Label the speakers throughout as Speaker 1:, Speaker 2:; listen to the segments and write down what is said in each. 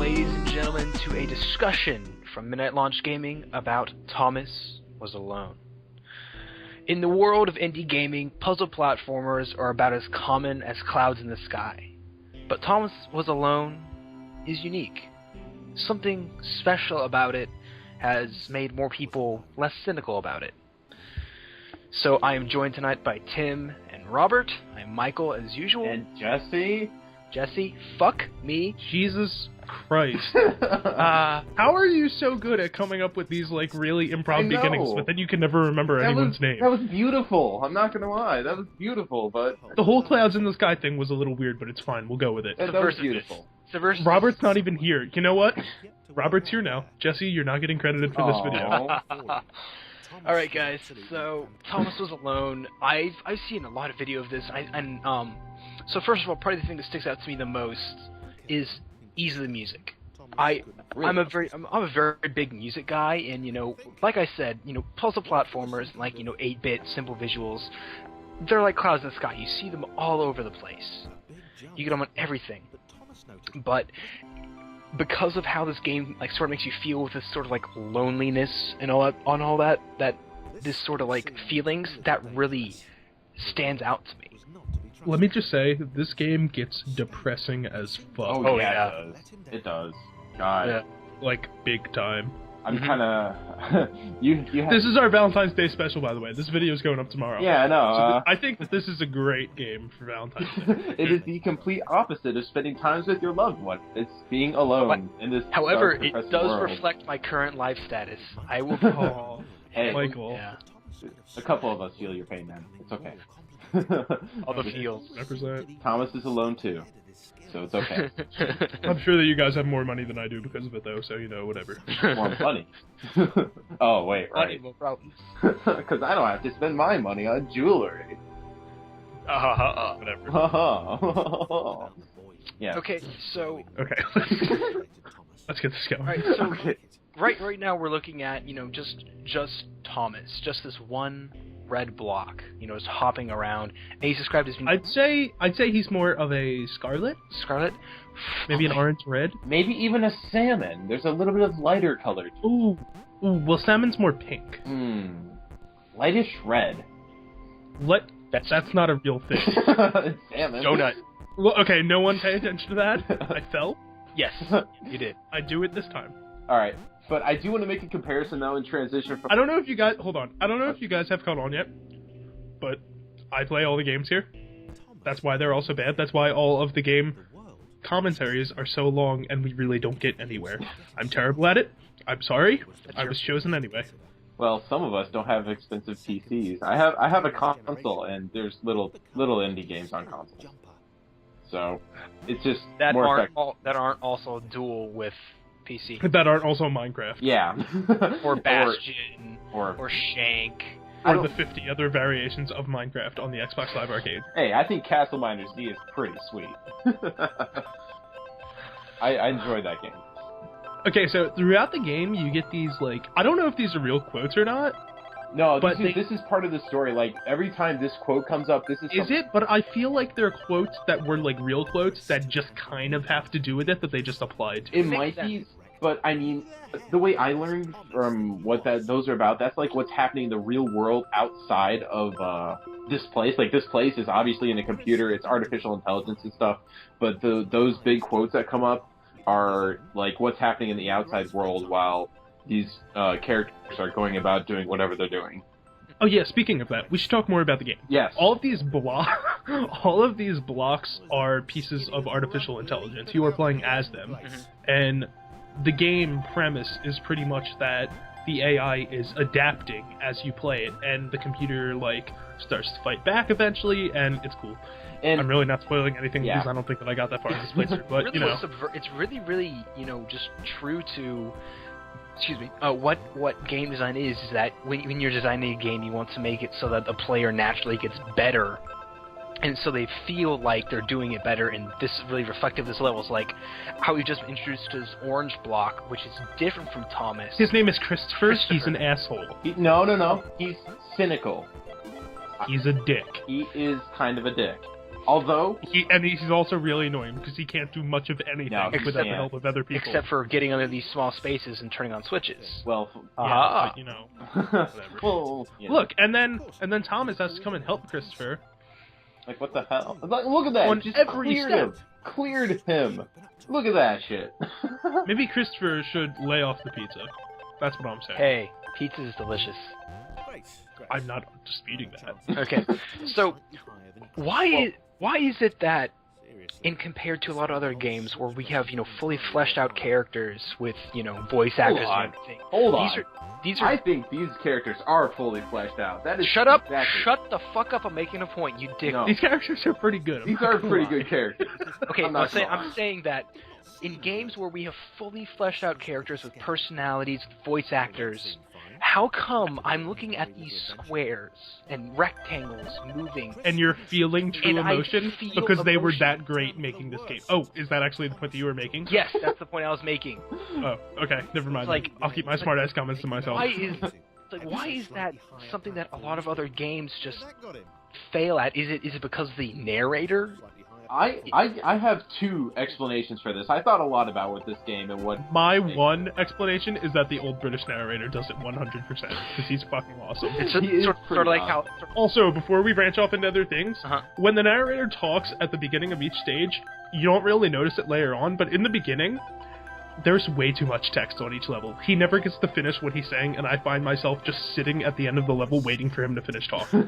Speaker 1: ladies and gentlemen, to a discussion from Midnight Launch Gaming about Thomas Was Alone. In the world of indie gaming, puzzle platformers are about as common as clouds in the sky. But Thomas Was Alone is unique. Something special about it has made more people less cynical about it. So I am joined tonight by Tim and Robert. I'm Michael as usual.
Speaker 2: And Jesse?
Speaker 1: Jesse, fuck me.
Speaker 3: Jesus Christ. How are you so good at coming up with these, like, really improv beginnings, but then you can never remember anyone's name?
Speaker 2: That was beautiful. I'm not gonna lie. That was beautiful, but...
Speaker 3: The whole clouds in the sky thing was a little weird, but it's fine. We'll go with it.
Speaker 2: That was beautiful.
Speaker 3: Robert's not even here. You know what? Robert's here now. Jesse, you're not getting credited for this video.
Speaker 1: Alright guys, so Thomas Was Alone. I've seen a lot of video of this, so first of all, probably the thing that sticks out to me the most is easily the music. I'm a very big music guy, and like I said, puzzle platformers, like 8-bit simple visuals, they're like clouds in the sky. You see them all over the place. You get them on everything. But because of how this game sort of makes you feel with this sort of loneliness and all that this sort of feelings, that really stands out to me.
Speaker 3: Let me just say, this game gets depressing as fuck.
Speaker 2: Oh yeah, it does. God.
Speaker 1: Yeah.
Speaker 3: Like, big time.
Speaker 2: I'm kinda...
Speaker 3: This is our Valentine's Day special, by the way. This video is going up tomorrow.
Speaker 2: Yeah, I know.
Speaker 3: I think that this is a great game for Valentine's Day.
Speaker 2: It is the complete opposite of spending time with your loved one. It's being alone in this
Speaker 1: However,
Speaker 2: dark,
Speaker 1: it
Speaker 2: depressing
Speaker 1: does
Speaker 2: world.
Speaker 1: reflect my current life status. I will...
Speaker 3: Oh,
Speaker 2: hey,
Speaker 3: Michael.
Speaker 1: Yeah.
Speaker 2: A couple of us feel your pain, man. It's okay.
Speaker 1: All the feels.
Speaker 3: Represent.
Speaker 2: Thomas is alone, too. So it's okay.
Speaker 3: I'm sure that you guys have more money than I do because of it, though, so, whatever.
Speaker 2: More money. Oh, wait, right.
Speaker 1: No problems.
Speaker 2: Because I don't have to spend my money on jewelry.
Speaker 3: Whatever.
Speaker 2: Yeah.
Speaker 1: Okay, so...
Speaker 3: Okay. Let's get this going.
Speaker 1: Alright, so... Right now we're looking at, just Thomas. Just this one red block, just hopping around. And he's described as being...
Speaker 3: I'd say he's more of a scarlet?
Speaker 1: Scarlet?
Speaker 3: Maybe an orange red?
Speaker 2: Maybe even a salmon. There's a little bit of lighter color.
Speaker 3: Ooh, well, salmon's more pink.
Speaker 2: Lightish red.
Speaker 3: That's not a real thing.
Speaker 2: Salmon.
Speaker 1: Donut.
Speaker 3: Well, okay, no one pay attention to that. I fell.
Speaker 1: Yes, you did.
Speaker 3: I do it this time.
Speaker 2: Alright, but I do want to make a comparison now in transition from...
Speaker 3: I don't know if you guys... Hold on. I don't know if you guys have caught on yet, but I play all the games here. That's why they're all so bad. That's why all of the game commentaries are so long and we really don't get anywhere. I'm terrible at it. I'm sorry. I was chosen anyway.
Speaker 2: Well, some of us don't have expensive PCs. I have a console, and there's little indie games on consoles. So, it's just more effective.
Speaker 1: That aren't also dual with PC.
Speaker 3: That aren't also Minecraft.
Speaker 2: Yeah.
Speaker 1: Or Bastion, or Shank.
Speaker 3: Or the 50 other variations of Minecraft on the Xbox Live Arcade.
Speaker 2: Hey, I think Castle Miners D is pretty sweet. I enjoy that game.
Speaker 3: Okay, so throughout the game, you get these, I don't know if these are real quotes or not.
Speaker 2: No, this is part of the story. Every time this quote comes up, this is...
Speaker 3: Is it? But I feel like there are quotes that were, real quotes that just kind of have to do with it, that they just applied to.
Speaker 2: It might be, but, I mean, the way I learned from what those are about, that's, what's happening in the real world outside of, this place. This place is obviously in a computer, it's artificial intelligence and stuff, but those big quotes that come up are, what's happening in the outside world while these characters are going about doing whatever they're doing.
Speaker 3: Oh yeah, speaking of that, we should talk more about the game.
Speaker 2: Yes.
Speaker 3: All of these blocks are pieces of artificial intelligence. You are playing as them. And the game premise is pretty much that the AI is adapting as you play it, and the computer, starts to fight back eventually, and it's cool. And I'm really not spoiling anything because I don't think that I got that far in this playthrough, but,
Speaker 1: It's really, just true to... Excuse me. What game design is that when you're designing a game, you want to make it so that the player naturally gets better, and so they feel like they're doing it better. And this is really reflective of this level. It's like how we just introduced his orange block, which is different from Thomas.
Speaker 3: His name is Christopher. He's an asshole.
Speaker 2: No. He's cynical.
Speaker 3: He's a dick.
Speaker 2: He is kind of a dick. Although
Speaker 3: he's also really annoying because he can't do much of anything without the help of other people.
Speaker 1: Except for getting under these small spaces and turning on switches.
Speaker 2: Well,
Speaker 3: but, you know, whatever.
Speaker 2: well, you know.
Speaker 3: Look, and then Thomas has to come and help Christopher.
Speaker 2: Like, what the hell? Look at that!
Speaker 3: On
Speaker 2: Just
Speaker 3: every step.
Speaker 2: Cleared him. Look at that shit.
Speaker 3: Maybe Christopher should lay off the pizza. That's what I'm saying.
Speaker 1: Hey, pizza is delicious.
Speaker 3: I'm not disputing that.
Speaker 1: Okay, so why is it that, in compared to a lot of other games where we have, you know, fully fleshed out characters with, you know, voice actors and everything, these are
Speaker 2: I think these characters are fully fleshed out. That is
Speaker 1: Shut up!
Speaker 2: exactly.
Speaker 1: Shut the fuck up! I'm making a point, you dick.
Speaker 2: No.
Speaker 3: These characters are pretty good.
Speaker 2: These are pretty good characters.
Speaker 1: Okay,
Speaker 2: I'm
Speaker 1: I'm saying that in games where we have fully fleshed out characters with personalities, voice actors, how come I'm looking at these squares and rectangles moving?
Speaker 3: And you're feeling true
Speaker 1: And I
Speaker 3: emotion
Speaker 1: feel
Speaker 3: because they were
Speaker 1: emotion.
Speaker 3: that great making this game. Oh, is that actually the point that you were making?
Speaker 1: Yes, that's the point I was making.
Speaker 3: Oh, okay, never mind.
Speaker 1: Like-
Speaker 3: I'll keep my smart ass comments to myself.
Speaker 1: Why is that something that a lot of other games just fail at? Is it because the narrator?
Speaker 2: I have two explanations for this. I thought a lot about with this game and what.
Speaker 3: My one explanation is that the old British narrator does it 100% because he's fucking awesome.
Speaker 1: It's
Speaker 2: He is
Speaker 1: sort of like how.
Speaker 3: Also, before we branch off into other things, when the narrator talks at the beginning of each stage, you don't really notice it later on, but in the beginning, there's way too much text on each level. He never gets to finish what he's saying, and I find myself just sitting at the end of the level waiting for him to finish talking.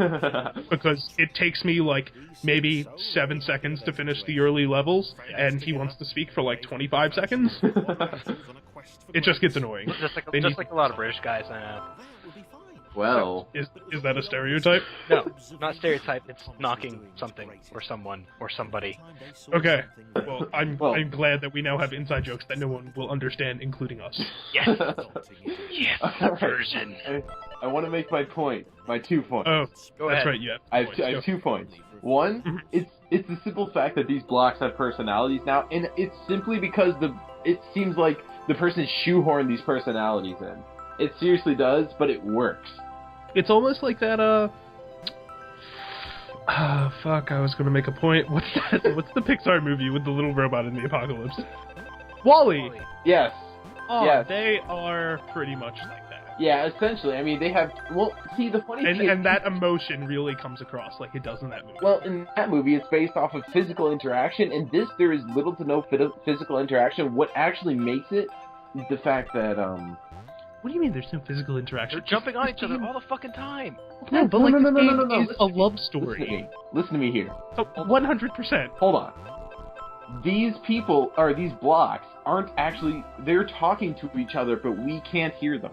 Speaker 3: Because it takes me, like, maybe 7 seconds to finish the early levels, and he wants to speak for, like, 25 seconds. It just gets annoying.
Speaker 1: Just like a lot of British guys I know.
Speaker 2: Well,
Speaker 3: Is that a stereotype?
Speaker 1: No, not stereotype. It's knocking something or someone or somebody.
Speaker 3: Okay. Well, I'm glad that we now have inside jokes that no one will understand, including us.
Speaker 1: Yes. Yes.
Speaker 2: Alright.
Speaker 1: Version.
Speaker 2: I want to make my point. My 2 points.
Speaker 3: Oh,
Speaker 1: Go
Speaker 3: that's
Speaker 1: ahead.
Speaker 3: right. Yeah.
Speaker 2: I have 2 points. One, it's the simple fact that these blocks have personalities now, and it's simply because it seems like the person shoehorned these personalities in. It seriously does, but it works.
Speaker 3: It's almost like that, fuck, I was gonna make a point. What's that? What's the Pixar movie with the little robot in the apocalypse? WALL-E!
Speaker 2: Yes.
Speaker 3: Oh,
Speaker 2: Yes.
Speaker 3: they are pretty much like that.
Speaker 2: Yeah, essentially. I mean, they have. Well, see, the funny thing is.
Speaker 3: And that emotion really comes across like it does in that movie.
Speaker 2: Well, in that movie, it's based off of physical interaction. In this, there is little to no physical interaction. What actually makes it is the fact that,
Speaker 3: What do you mean there's no physical interaction?
Speaker 1: They're jumping on each other all the fucking time.
Speaker 3: No, but like
Speaker 2: no,
Speaker 3: the game
Speaker 2: no.
Speaker 3: is a love
Speaker 2: Listen to
Speaker 3: story.
Speaker 2: me. Listen to me here.
Speaker 3: So 100%.
Speaker 2: Hold on. These people, or these blocks, aren't actually. They're talking to each other, but we can't hear them.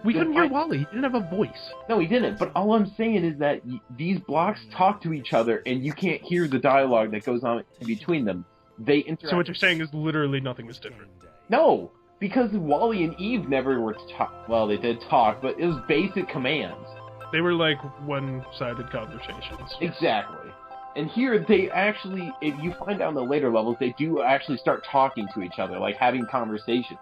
Speaker 3: We couldn't hear WALL-E. He didn't have a voice.
Speaker 2: No, he didn't. But all I'm saying is that these blocks talk to each other, and you can't hear the dialogue that goes on between them. They interact.
Speaker 3: So what you're saying is literally nothing is different.
Speaker 2: No, because Wally and Eve never were to talk. Well, they did talk, but it was basic commands.
Speaker 3: They were like one-sided conversations.
Speaker 2: Exactly. And here, they actually, if you find out in the later levels, they do actually start talking to each other, like having conversations.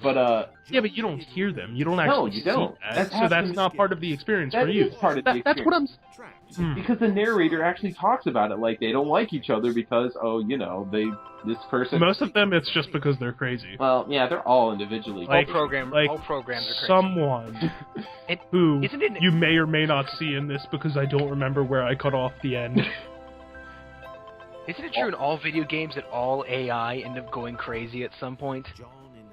Speaker 2: But,
Speaker 3: Yeah, but you don't hear them. You don't actually
Speaker 2: you don't.
Speaker 3: see that. So that's not part of the experience
Speaker 2: that
Speaker 3: for you.
Speaker 2: is part of the
Speaker 3: That's what I'm...
Speaker 2: Because the narrator actually talks about it, like they don't like each other because, this person...
Speaker 3: Most of them, it's just because they're crazy.
Speaker 2: Well, yeah, they're all individually.
Speaker 1: All programs are crazy.
Speaker 3: Someone
Speaker 1: It-
Speaker 3: who
Speaker 1: isn't it-
Speaker 3: you may or may not see in this because I don't remember where I cut off the end.
Speaker 1: Isn't it true in all video games that all AI end up going crazy at some point?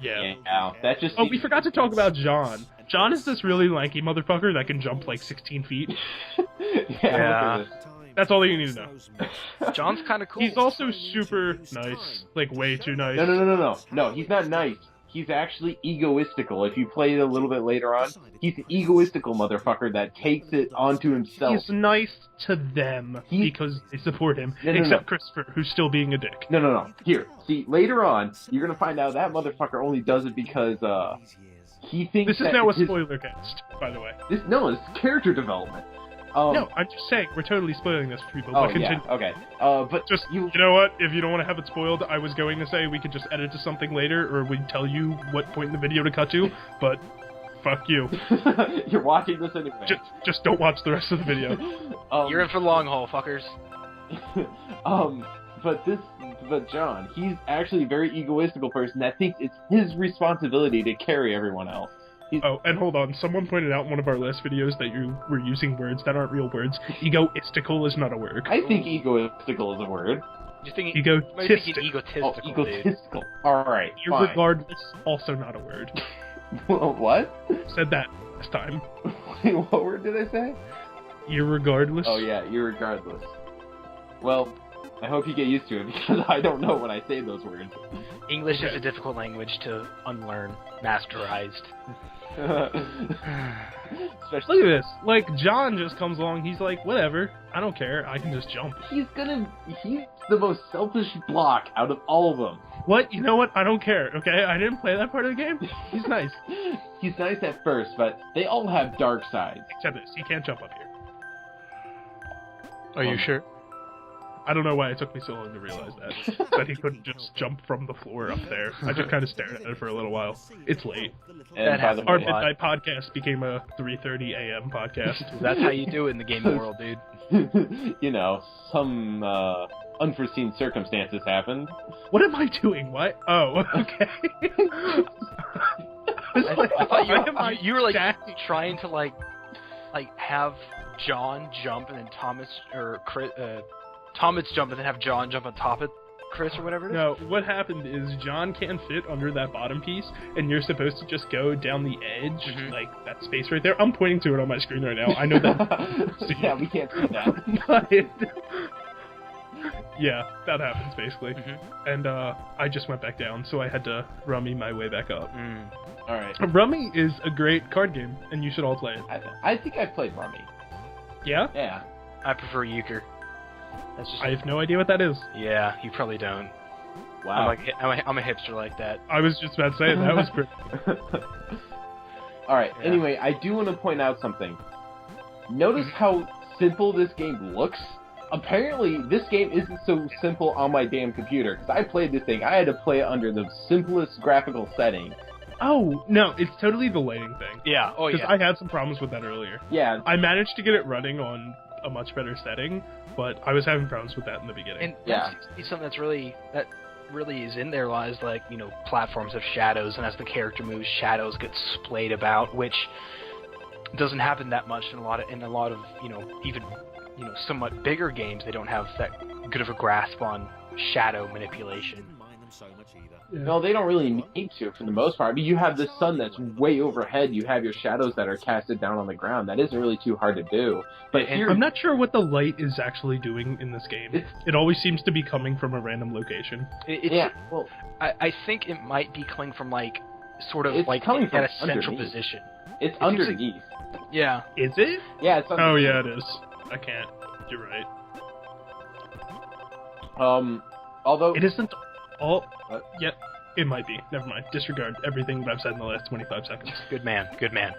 Speaker 3: Yeah.
Speaker 2: That just...
Speaker 3: Oh, we forgot to talk about John. John is this really lanky motherfucker that can jump like 16 feet.
Speaker 2: yeah. Look at this.
Speaker 3: That's all you need to know.
Speaker 1: John's kind of cool.
Speaker 3: He's also super nice. Like, way too nice.
Speaker 2: No, he's not nice. He's actually egoistical. If you play it a little bit later on, he's an egoistical motherfucker that takes it onto himself.
Speaker 3: He's nice to them because they support him. Except Christopher, who's still being a dick.
Speaker 2: No. Here, see, later on, you're gonna find out that motherfucker only does it because, he thinks
Speaker 3: This is
Speaker 2: that
Speaker 3: now a
Speaker 2: his-
Speaker 3: spoiler cast, by the way.
Speaker 2: It's character development.
Speaker 3: No, I'm just saying, we're totally spoiling this for people.
Speaker 2: Oh,
Speaker 3: but continue.
Speaker 2: yeah, okay. But
Speaker 3: Just, you know what? If you don't want to have it spoiled, I was going to say we could just edit to something later, or we'd tell you what point in the video to cut to, but Fuck you.
Speaker 2: You're watching this anyway.
Speaker 3: Just don't watch the rest of the video.
Speaker 1: You're in for the long haul, fuckers.
Speaker 2: But John, he's actually a very egoistical person that thinks it's his responsibility to carry everyone else.
Speaker 3: Oh, and hold on. Someone pointed out in one of our last videos that you were using words that aren't real words. Egoistical is not a word.
Speaker 2: I think egoistical is a word.
Speaker 1: You think
Speaker 3: egotistical.
Speaker 1: egotistical?
Speaker 2: Oh, egotistical. Alright, fine.
Speaker 3: Irregardless, also not a word.
Speaker 2: What?
Speaker 3: Said that last time.
Speaker 2: Wait, what word did I say?
Speaker 3: Irregardless.
Speaker 2: Oh yeah, irregardless. Well, I hope you get used to it, because I don't know when I say those words.
Speaker 1: English is a difficult language to unlearn, masterized.
Speaker 3: Look at this. Like, John just comes along, he's like, whatever, I don't care, I can just jump.
Speaker 2: He's the most selfish block out of all of them.
Speaker 3: What? You know what? I don't care, okay? I didn't play that part of the game. He's nice.
Speaker 2: He's nice at first, but they all have dark sides.
Speaker 3: Except this, he can't jump up here.
Speaker 1: Are you sure?
Speaker 3: I don't know why it took me so long to realize that he couldn't just jump from the floor up there. I just kind of stared at it for a little while. It's late.
Speaker 2: And by the
Speaker 3: Our
Speaker 2: way,
Speaker 3: midnight podcast became a 3:30 a.m. podcast.
Speaker 1: That's how you do it in the gaming world, dude.
Speaker 2: you know, some unforeseen circumstances happened.
Speaker 3: What am I doing? What? Oh, okay.
Speaker 1: I thought you were like trying to like have John jump and then Thomas or Chris, Thomas jump and then have John jump on top of Chris or whatever it is?
Speaker 3: No, what happened is John can't fit under that bottom piece, and you're supposed to just go down the edge, like that space right there. I'm pointing to it on my screen right now. I know that.
Speaker 2: Yeah, we can't see that.
Speaker 3: But, yeah, that happens basically. And I just went back down, so I had to rummy my way back up.
Speaker 2: Alright.
Speaker 3: Rummy is a great card game, and you should all play it.
Speaker 2: I think I've played Rummy.
Speaker 3: Yeah?
Speaker 2: Yeah.
Speaker 1: I prefer euchre. That's just...
Speaker 3: I have no idea what that is.
Speaker 1: Yeah, you probably don't.
Speaker 2: Wow.
Speaker 1: I'm a hipster like that.
Speaker 3: I was just about to say, that was pretty...
Speaker 2: Alright, anyway, I do want to point out something. Notice how simple this game looks? Apparently, this game isn't so simple on my damn computer, because I played this thing, I had to play it under the simplest graphical setting.
Speaker 3: Oh, no, it's totally the lighting thing.
Speaker 1: Yeah, oh yeah.
Speaker 3: Because I had some problems with that earlier.
Speaker 2: Yeah.
Speaker 3: I managed to get it running on a much better setting, but I was having problems with that in the beginning.
Speaker 1: And that's something that really is in there lies, like, you know, platforms of shadows, and as the character moves, shadows get splayed about, which doesn't happen that much in a lot of you know, even, you know, somewhat bigger games. They don't have that good of a grasp on shadow manipulation.
Speaker 2: No, they don't really need to for the most part. I mean, you have the sun that's way overhead. You have your shadows that are casted down on the ground. That isn't really too hard to do. But here,
Speaker 3: I'm not sure what the light is actually doing in this game. It always seems to be coming from a random location.
Speaker 2: Well,
Speaker 1: I think it might be coming from like sort of like
Speaker 2: coming from
Speaker 1: at a central
Speaker 2: underneath.
Speaker 1: position.
Speaker 2: It's underneath.
Speaker 1: Yeah.
Speaker 3: Is it?
Speaker 2: Yeah, it's underneath.
Speaker 3: Oh yeah, it is. I can't. You're right.
Speaker 2: Although
Speaker 3: it isn't all.
Speaker 2: What?
Speaker 3: Yep. It might be. Never mind. Disregard everything that I've said in the last 25 seconds.
Speaker 1: Good man. Good man.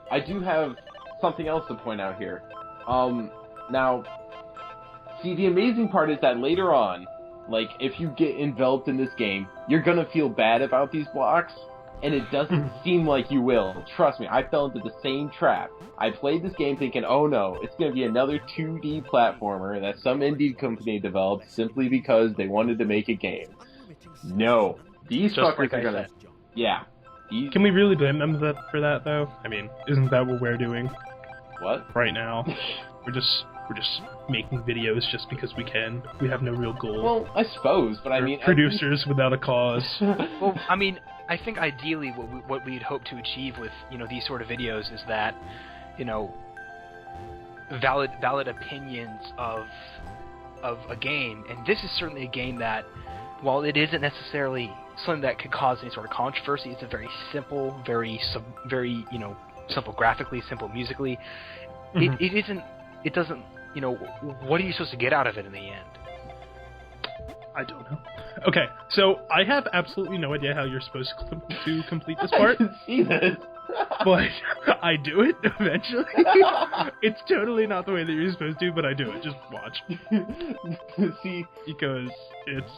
Speaker 2: I do have something else to point out here. Now, see, the amazing part is that later on, like, if you get enveloped in this game, you're gonna feel bad about these blocks, and it doesn't seem like you will. Trust me, I fell into the same trap. I played this game thinking, oh no, it's gonna be another 2D platformer that some indie company developed simply because they wanted to make a game. No. These
Speaker 1: Just
Speaker 3: Oh,
Speaker 2: fuckers are gonna... Yeah.
Speaker 3: Can we really blame them for that, though? I mean, isn't that what we're doing
Speaker 2: What?
Speaker 3: right now? We're just making videos just because we can. We have no real goal.
Speaker 2: Well, I suppose, but I mean...
Speaker 3: Producers without a cause.
Speaker 1: Well, I mean, I think ideally what we'd hope to achieve with, you know, these sort of videos is that, you know, valid opinions of a game, and this is certainly a game that, while it isn't necessarily something that could cause any sort of controversy, it's a very simple, very you know, simple graphically, simple musically. It doesn't, you know, what are you supposed to get out of it in the end?
Speaker 3: I don't know. Okay, so I have absolutely no idea how you're supposed to complete this part.
Speaker 2: I can see this.
Speaker 3: But I do it eventually. It's totally not the way that you're supposed to, but I do it. Just watch.
Speaker 2: See,
Speaker 3: Because it's...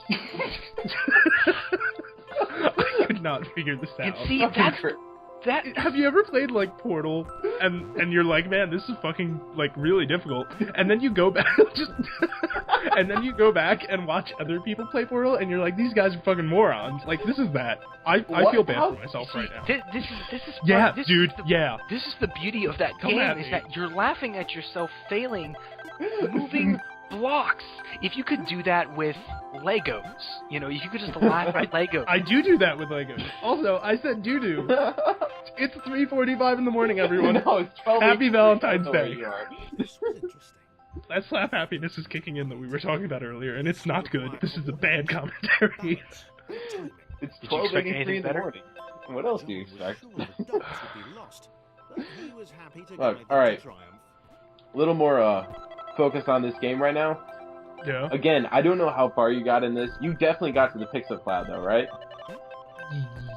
Speaker 3: I could could not figure this out.
Speaker 1: And see, that
Speaker 3: Have you ever played like Portal and you're like, man, this is fucking like really difficult, and then you go back and then you go back and watch other people play Portal, and you're like, these guys are fucking morons. Like, this is that. I feel bad for myself right now.
Speaker 1: This is
Speaker 3: Yeah,
Speaker 1: this
Speaker 3: dude.
Speaker 1: Is the,
Speaker 3: yeah.
Speaker 1: This is the beauty of that
Speaker 3: Come
Speaker 1: game,
Speaker 3: at
Speaker 1: is
Speaker 3: me.
Speaker 1: that you're laughing at yourself failing moving blocks. If you could do that with Legos, you know, if you could just laugh at Legos.
Speaker 3: I do that with Legos. Also, I said doo-doo. It's 3:45 in the morning, everyone.
Speaker 2: No, it's 12
Speaker 3: Happy
Speaker 2: weeks.
Speaker 3: Valentine's
Speaker 2: I know where
Speaker 3: Day.
Speaker 2: you are.
Speaker 3: That slap happiness is kicking in that we were talking about earlier, and it's not good. This is a bad commentary.
Speaker 2: It's
Speaker 1: Did you expect
Speaker 2: 12:83
Speaker 1: anything
Speaker 2: in the
Speaker 1: better?
Speaker 2: morning. What else do you expect? Look, alright. A little more focus on this game right now.
Speaker 3: Yeah.
Speaker 2: Again, I don't know how far you got in this. You definitely got to the Pixel Cloud though, right?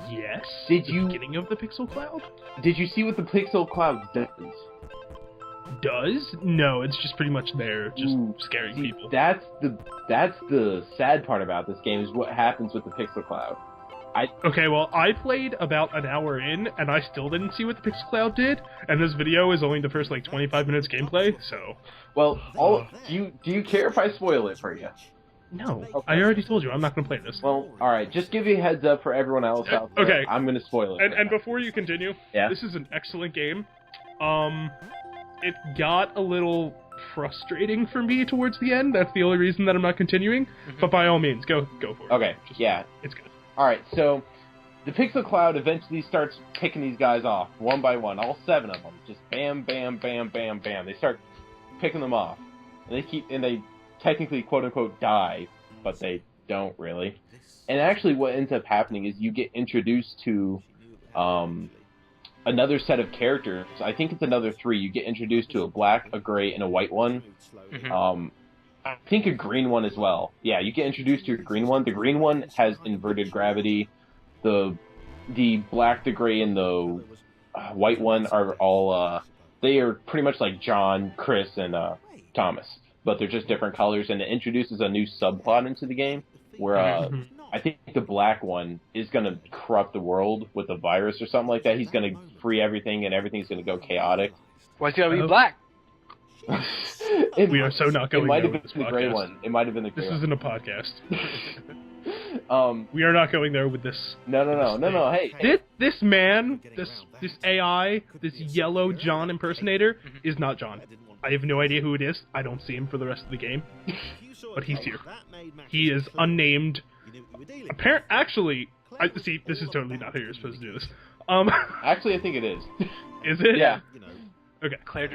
Speaker 3: Yes.
Speaker 2: Did
Speaker 3: The
Speaker 2: you-
Speaker 3: beginning of the Pixel Cloud?
Speaker 2: Did you see what the Pixel Cloud does?
Speaker 3: Does? No, it's just pretty much there, just
Speaker 2: Ooh,
Speaker 3: scaring
Speaker 2: See,
Speaker 3: people.
Speaker 2: that's the sad part about this game, is what happens with the Pixel Cloud.
Speaker 3: Okay, well, I played about an hour in, and I still didn't see what the Pixel Cloud did, and this video is only the first, like, 25 minutes gameplay, so...
Speaker 2: Well, do you care if I spoil it for you?
Speaker 3: No.
Speaker 2: Okay.
Speaker 3: I already told you, I'm not gonna play this.
Speaker 2: Well, alright, just give you a heads up for everyone else out there.
Speaker 3: Okay.
Speaker 2: I'm gonna spoil it.
Speaker 3: And before you continue,
Speaker 2: Yeah?
Speaker 3: this is an excellent game. It got a little frustrating for me towards the end, that's the only reason that I'm not continuing, but by all means, go for it.
Speaker 2: Okay, yeah.
Speaker 3: It's good.
Speaker 2: Alright, so the Pixel Cloud eventually starts picking these guys off, one by one, all 7 of them. Just bam, bam, bam, bam, bam. They start picking them off. And they technically, quote-unquote, die, but they don't really. And actually what ends up happening is you get introduced to another set of characters. I think it's another 3. You get introduced to a black, a gray, and a white one. I think a green one as well. Yeah, you get introduced to a green one. The green one has inverted gravity. The black, the gray, and the white one are all they are pretty much like John, Chris, and Thomas, but they're just different colors. And it introduces a new subplot into the game where I think the black one is gonna corrupt the world with a virus or something like that. He's gonna free everything, and everything's gonna go chaotic.
Speaker 1: Why is it gotta be black?
Speaker 3: We are so not going
Speaker 2: It might have
Speaker 3: there
Speaker 2: been
Speaker 3: with this
Speaker 2: the gray
Speaker 3: podcast.
Speaker 2: one. It might have been the gray
Speaker 3: This
Speaker 2: one.
Speaker 3: isn't a podcast.
Speaker 2: Um,
Speaker 3: We are not going there with this.
Speaker 2: no. Hey,
Speaker 3: This man, this AI, this yellow John impersonator is not John. I have no idea who it is. I don't see him for the rest of the game, but he's here. He is unnamed. Actually, I see. This is totally not how you're supposed to do this.
Speaker 2: actually, I think it is.
Speaker 3: Is it?
Speaker 2: Yeah.
Speaker 3: Okay.
Speaker 1: Claire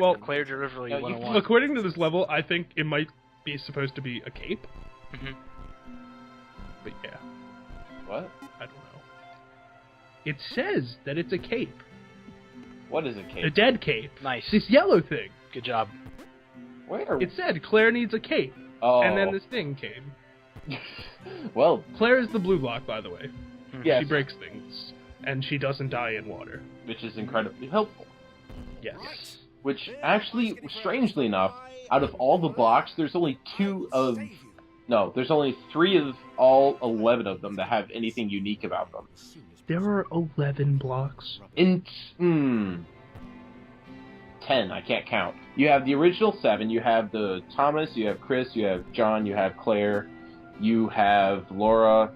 Speaker 1: Delivery
Speaker 2: you-
Speaker 1: 101.
Speaker 3: According to this level, I think it might be supposed to be a cape. But yeah,
Speaker 2: What?
Speaker 3: I don't know. It says that it's a cape.
Speaker 2: What is a
Speaker 3: A
Speaker 2: cape?
Speaker 3: dead cape.
Speaker 1: Nice.
Speaker 3: This yellow thing.
Speaker 1: Good job.
Speaker 2: Where?
Speaker 3: It said Claire needs a cape.
Speaker 2: Oh.
Speaker 3: And then this thing came.
Speaker 2: Well,
Speaker 3: Claire is the blue block, by the way.
Speaker 2: yes,
Speaker 3: She breaks things. And she doesn't die in water.
Speaker 2: which is incredibly helpful.
Speaker 3: Yes.
Speaker 2: Which, actually, strangely enough, out of all the blocks, there's only 3 of all 11 of them that have anything unique about them.
Speaker 3: There are 11 blocks.
Speaker 2: 10, I can't count. You have the original 7, you have the Thomas, you have Chris, you have John, you have Claire, you have Laura.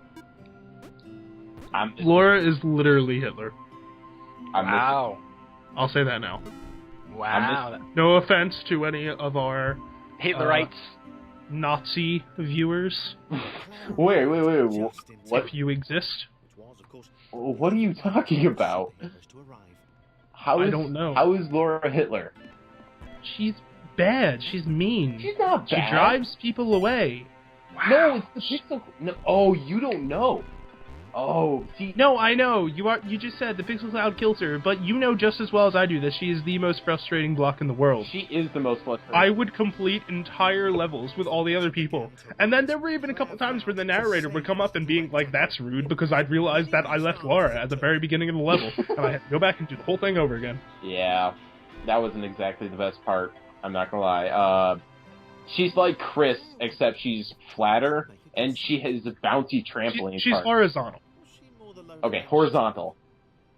Speaker 3: Laura is literally Hitler.
Speaker 1: Wow.
Speaker 3: I'll say that now.
Speaker 1: Wow.
Speaker 3: No offense to any of our
Speaker 1: Hitlerites.
Speaker 3: Nazi viewers,
Speaker 2: Wait. What?
Speaker 3: if you exist.
Speaker 2: What are you talking about?
Speaker 3: I don't know.
Speaker 2: How is Laura Hitler?
Speaker 3: She's bad. She's mean.
Speaker 2: She's not
Speaker 3: She
Speaker 2: bad.
Speaker 3: drives people away.
Speaker 2: No, it's the Pixel. No, oh, you don't know. Oh, see.
Speaker 3: No, I know. You just said the Pixel Cloud kills her, but you know just as well as I do that she is the most frustrating block in the world.
Speaker 2: She is the most frustrating.
Speaker 3: I would complete entire levels with all the other people. And then there were even a couple times where the narrator would come up and being like, that's rude, because I'd realized that I left Laura at the very beginning of the level, and I had to go back and do the whole thing over again.
Speaker 2: Yeah, that wasn't exactly the best part. I'm not gonna lie. She's like Chris, except she's flatter, and she has a bouncy trampoline
Speaker 3: She's
Speaker 2: park.
Speaker 3: horizontal.
Speaker 2: Okay, horizontal.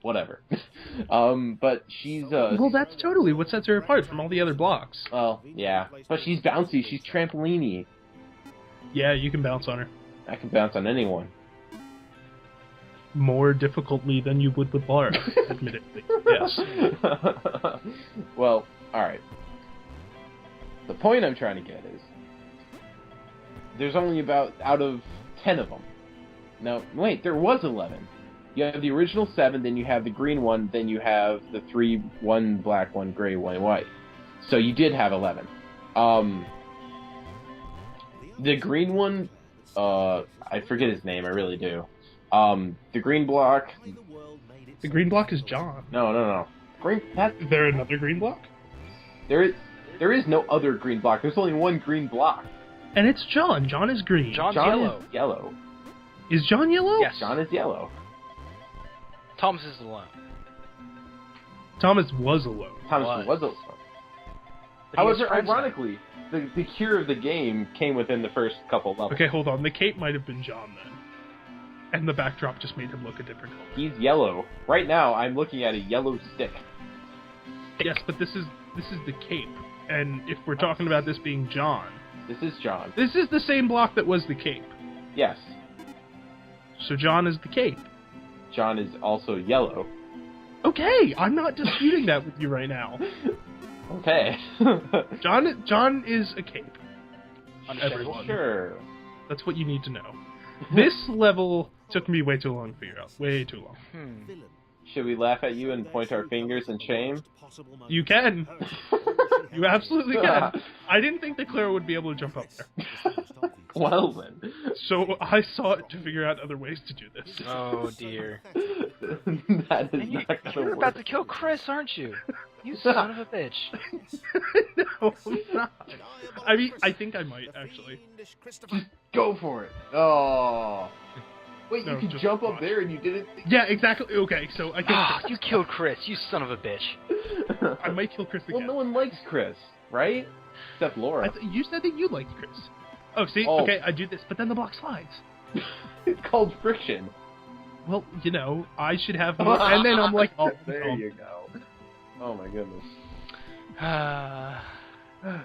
Speaker 2: Whatever. But she's
Speaker 3: Well, that's totally what sets her apart from all the other blocks.
Speaker 2: well, yeah. But she's bouncy. She's trampoline-y.
Speaker 3: Yeah, you can bounce on her.
Speaker 2: I can bounce on anyone.
Speaker 3: More difficultly than you would with Lara, admittedly. Yes.
Speaker 2: Well, alright. The point I'm trying to get is, there's only about, out of 10 of them. No, wait, there was 11. You have the original 7, then you have the green one, then you have the 3, 1 black, 1 gray, 1 white. So you did have 11. The green one, I forget his name, I really do. The green block...
Speaker 3: The green block is John.
Speaker 2: No. Green...
Speaker 3: Is there another green block?
Speaker 2: There is no other green block. There's only one green block.
Speaker 3: And it's John. John is green.
Speaker 1: John's
Speaker 2: John
Speaker 1: yellow.
Speaker 2: is yellow.
Speaker 3: Is John yellow?
Speaker 1: Yes.
Speaker 2: John is yellow.
Speaker 1: Thomas is alone.
Speaker 3: Thomas was alone.
Speaker 2: Thomas was alone.
Speaker 1: But he has
Speaker 2: However,
Speaker 1: friends now.
Speaker 2: ironically, the cure of the game came within the first couple levels.
Speaker 3: Okay, hold on. The cape might have been John then. And the backdrop just made him look a different color.
Speaker 2: He's yellow. Right now, I'm looking at a yellow stick.
Speaker 3: Yes, but this is the cape. And if we're talking about this being John,
Speaker 2: This is John.
Speaker 3: this is the same block that was the cape.
Speaker 2: Yes.
Speaker 3: So John is the cape.
Speaker 2: John is also yellow.
Speaker 3: Okay, I'm not disputing that with you right now.
Speaker 2: Okay.
Speaker 3: John is a cape.
Speaker 1: Understandable.
Speaker 3: Everyone.
Speaker 2: Sure.
Speaker 3: That's what you need to know. This level took me way too long to figure out. Way too long.
Speaker 2: Should we laugh at you and point our fingers in shame?
Speaker 3: You can. You absolutely can. I didn't think that Clara would be able to jump up there.
Speaker 2: Well then.
Speaker 3: So I sought to figure out other ways to do this.
Speaker 1: Oh dear.
Speaker 2: That is
Speaker 1: And
Speaker 2: not gonna
Speaker 1: you're
Speaker 2: work.
Speaker 1: about to kill Chris, aren't you? You son of a bitch.
Speaker 3: No, I'm not. I mean, I think I might, actually.
Speaker 2: Go for it. Oh. Wait,
Speaker 3: No,
Speaker 2: you could
Speaker 3: just
Speaker 2: jump up
Speaker 3: watch.
Speaker 2: there and you didn't...
Speaker 3: Yeah, exactly. Okay, so I
Speaker 1: Ah,
Speaker 3: can.
Speaker 1: you killed Chris, you son of a bitch.
Speaker 3: I might kill Chris
Speaker 2: Well,
Speaker 3: again.
Speaker 2: no one likes Chris, right? Except Laura.
Speaker 3: You said that you liked Chris. Oh, see?
Speaker 2: Oh.
Speaker 3: Okay, I do this, but then the block slides.
Speaker 2: It's called friction.
Speaker 3: Well, you know, I should have more. And then I'm like, oh,
Speaker 2: there
Speaker 3: no.
Speaker 2: you go. Oh my goodness.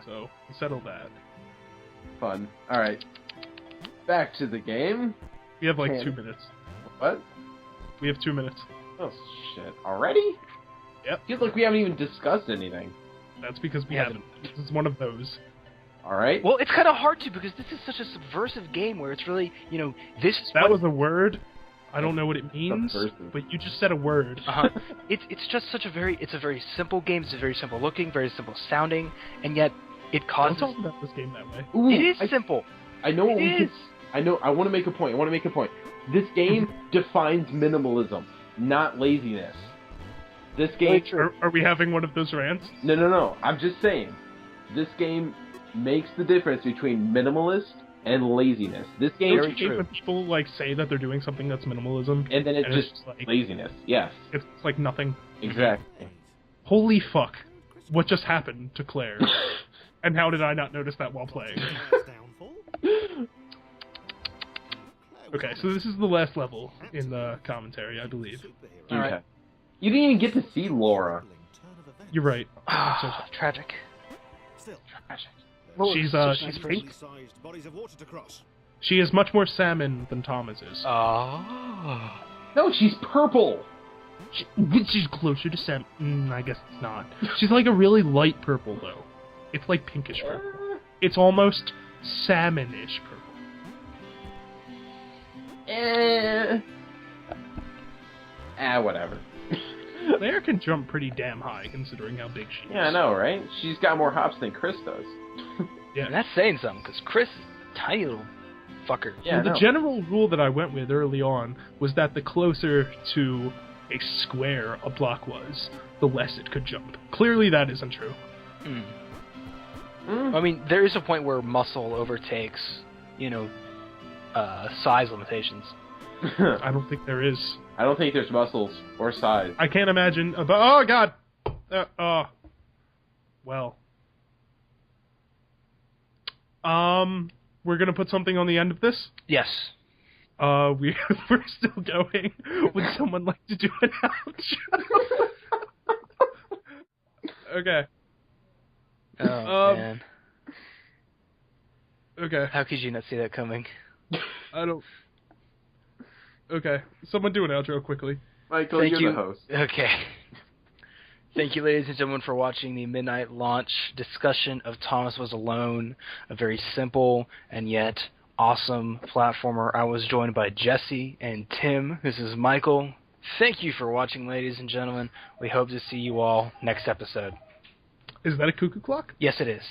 Speaker 3: So, settle that.
Speaker 2: Fun. Alright. Back to the game.
Speaker 3: We have like
Speaker 2: Man.
Speaker 3: 2 minutes.
Speaker 2: What?
Speaker 3: We have 2 minutes.
Speaker 2: Oh shit. Already?
Speaker 3: Yep.
Speaker 2: Feels like we haven't even discussed anything.
Speaker 3: That's because we
Speaker 1: Yeah.
Speaker 3: haven't. This is one of those.
Speaker 2: Alright?
Speaker 1: Well, it's kind of hard to because this is such a subversive game where it's really, you know, this is
Speaker 3: That
Speaker 1: what...
Speaker 3: was a word. I don't know what it means,
Speaker 2: Subversive.
Speaker 3: but you just said a word.
Speaker 1: It's just such a very simple game. It's very simple looking, very simple sounding, and yet it
Speaker 3: Don't
Speaker 1: causes.
Speaker 3: talk about this game that way.
Speaker 2: Ooh,
Speaker 1: It is simple.
Speaker 2: I know what
Speaker 1: It
Speaker 2: we
Speaker 1: is.
Speaker 2: could... I know. I want to make a point. This game defines minimalism, not laziness. This game...
Speaker 3: Are we having one of those rants?
Speaker 2: No. I'm just saying. This game makes the difference between minimalist and laziness. This game...
Speaker 1: Very
Speaker 3: Don't you hate
Speaker 1: true.
Speaker 3: when people like say that they're doing something that's minimalism,
Speaker 2: And then it's
Speaker 3: and
Speaker 2: just
Speaker 3: it's like
Speaker 2: laziness. Yes.
Speaker 3: it's like nothing.
Speaker 2: Exactly.
Speaker 3: Holy fuck! What just happened to Claire? And how did I not notice that while playing? Okay, so this is the last level in the commentary, I believe.
Speaker 1: All right.
Speaker 2: Okay. You didn't even get to see Laura.
Speaker 3: You're right.
Speaker 1: Tragic.
Speaker 2: Tragic.
Speaker 3: She's
Speaker 1: such a
Speaker 3: she's
Speaker 1: nice
Speaker 3: pink.
Speaker 1: person.
Speaker 3: She is much more salmon than Thomas is.
Speaker 1: Oh.
Speaker 2: No, she's purple.
Speaker 3: She's closer to salmon. I guess it's not. She's like a really light purple though. It's like pinkish purple. It's almost salmonish purple.
Speaker 2: Whatever.
Speaker 3: Claire can jump pretty damn high considering how big she is.
Speaker 2: Yeah, I know, right? She's got more hops than Chris does.
Speaker 3: Yeah.
Speaker 1: And that's saying something because Chris is a tiny little fucker.
Speaker 2: Yeah,
Speaker 3: Well, the
Speaker 2: I know.
Speaker 3: general rule that I went with early on was that the closer to a square a block was, the less it could jump. Clearly that isn't true.
Speaker 1: I mean, there is a point where muscle overtakes, you know, size limitations.
Speaker 3: I don't think there is.
Speaker 2: I don't think there's muscles or size.
Speaker 3: I can't imagine. Oh god. Well. We're gonna put something on the end of this.
Speaker 1: Yes.
Speaker 3: We're still going. Would someone like to do an outro? Okay.
Speaker 1: Oh, man.
Speaker 3: Okay.
Speaker 1: How could you not see that coming?
Speaker 3: I don't... Okay. Someone do an outro quickly.
Speaker 2: Michael,
Speaker 1: Thank
Speaker 2: you're
Speaker 1: you.
Speaker 2: the host.
Speaker 1: Okay. Thank you, ladies and gentlemen, for watching the Midnight Launch discussion of Thomas Was Alone, a very simple and yet awesome platformer. I was joined by Jesse and Tim. This is Michael. Thank you for watching, ladies and gentlemen. We hope to see you all next episode.
Speaker 3: Is that a cuckoo clock?
Speaker 1: Yes, it is.